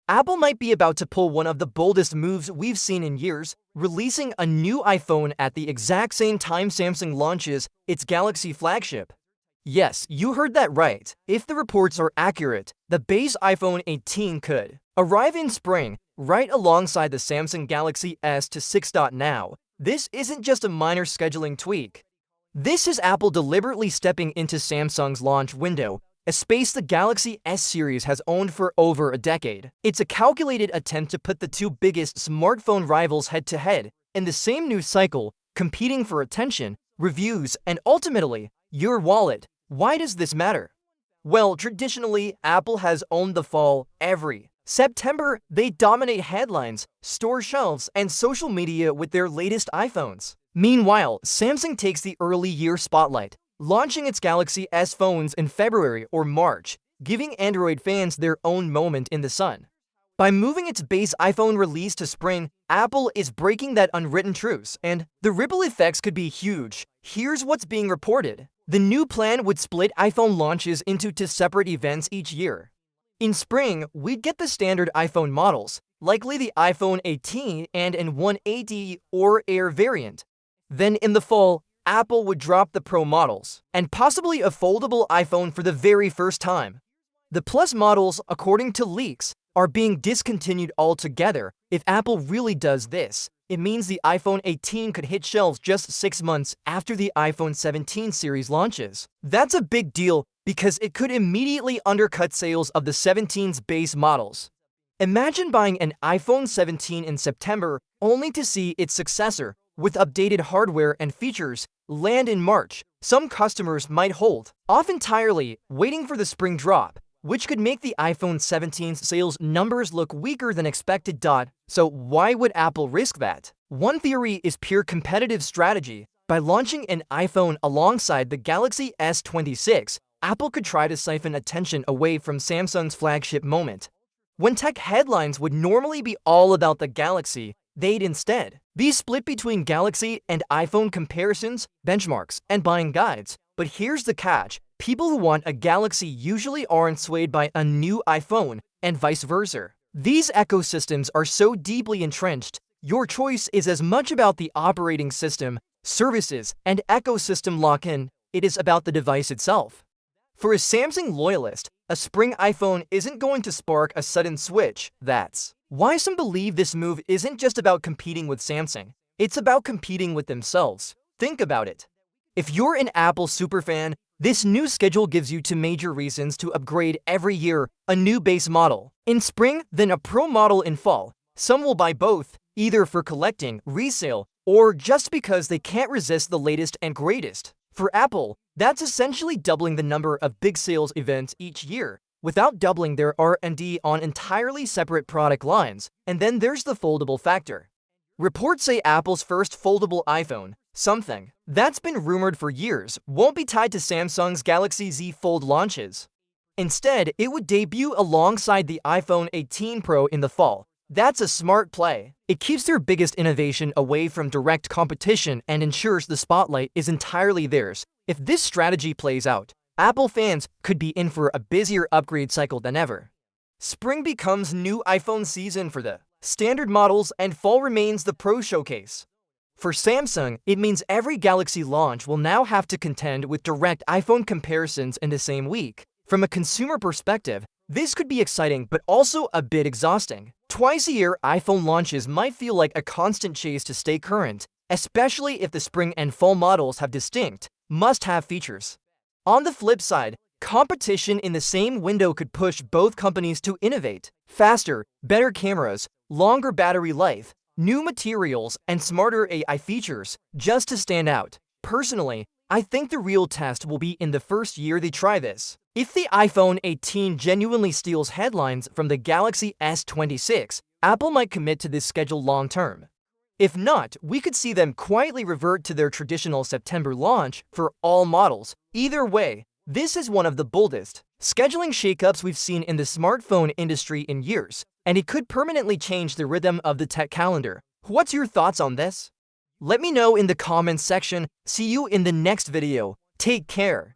Apple might be about to pull one of the boldest moves we've seen in years, releasing a new iPhone at the exact same time Samsung launches its Galaxy flagship. Yes, you heard that right. If the reports are accurate, the base iPhone 18 could arrive in spring, right alongside the Samsung Galaxy S26. Now, this isn't just a minor scheduling tweak. This is Apple deliberately stepping into Samsung's launch window, a space the Galaxy S series has owned for over a decade. It's a calculated attempt to put the two biggest smartphone rivals head-to-head in the same news cycle, competing for attention, reviews, and ultimately, your wallet. Why does this matter? Well, traditionally, Apple has owned the fall every September. They dominate headlines, store shelves, and social media with their latest iPhones. Meanwhile, Samsung takes the early year spotlight, launching its Galaxy S phones in February or March, giving Android fans their own moment in the sun. By moving its base iPhone release to spring, Apple is breaking that unwritten truce, and the ripple effects could be huge. Here's what's being reported. The new plan would split iPhone launches into two separate events each year. In spring, we'd get the standard iPhone models, likely the iPhone 18 and an 180 or Air variant. Then in the fall, Apple would drop the Pro models, and possibly a foldable iPhone for the very first time. The Plus models, according to leaks, are being discontinued altogether. If Apple really does this, it means the iPhone 18 could hit shelves just 6 months after the iPhone 17 series launches. That's a big deal because it could immediately undercut sales of the 17's base models. Imagine buying an iPhone 17 in September only to see its successor, with updated hardware and features, land in March. Some customers might hold off entirely, waiting for the spring drop, which could make the iPhone 17's sales numbers look weaker than expected. So why would Apple risk that? One theory is pure competitive strategy. By launching an iPhone alongside the Galaxy S26, Apple could try to siphon attention away from Samsung's flagship moment. When tech headlines would normally be all about the Galaxy, they'd instead be split between Galaxy and iPhone comparisons, benchmarks, and buying guides. But here's the catch. People who want a Galaxy usually aren't swayed by a new iPhone, and vice versa. These ecosystems are so deeply entrenched, your choice is as much about the operating system, services, and ecosystem lock-in it is about the device itself. For a Samsung loyalist, a spring iPhone isn't going to spark a sudden switch. That's why some believe this move isn't just about competing with Samsung, it's about competing with themselves. Think about it. If you're an Apple superfan, this new schedule gives you two major reasons to upgrade every year: a new base model in spring, then a Pro model in fall. Some will buy both, either for collecting, resale, or just because they can't resist the latest and greatest. For Apple, that's essentially doubling the number of big sales events each year, without doubling their R&D on entirely separate product lines. And then there's the foldable factor. Reports say Apple's first foldable iPhone, something that's been rumored for years, won't be tied to Samsung's Galaxy Z Fold launches. Instead, it would debut alongside the iPhone 18 Pro in the fall. That's a smart play. It keeps their biggest innovation away from direct competition and ensures the spotlight is entirely theirs. If this strategy plays out, Apple fans could be in for a busier upgrade cycle than ever. Spring becomes new iPhone season for the standard models, and fall remains the Pro showcase. For Samsung, it means every Galaxy launch will now have to contend with direct iPhone comparisons in the same week. From a consumer perspective, this could be exciting but also a bit exhausting. Twice a year, iPhone launches might feel like a constant chase to stay current, especially if the spring and fall models have distinct, must-have features. On the flip side, competition in the same window could push both companies to innovate. Faster, better cameras, longer battery life, new materials, and smarter AI features, just to stand out. Personally, I think the real test will be in the first year they try this. If the iPhone 18 genuinely steals headlines from the Galaxy S26, Apple might commit to this schedule long-term. If not, we could see them quietly revert to their traditional September launch for all models. Either way, this is one of the boldest scheduling shakeups we've seen in the smartphone industry in years, and it could permanently change the rhythm of the tech calendar. What's your thoughts on this? Let me know in the comments section. See you in the next video. Take care.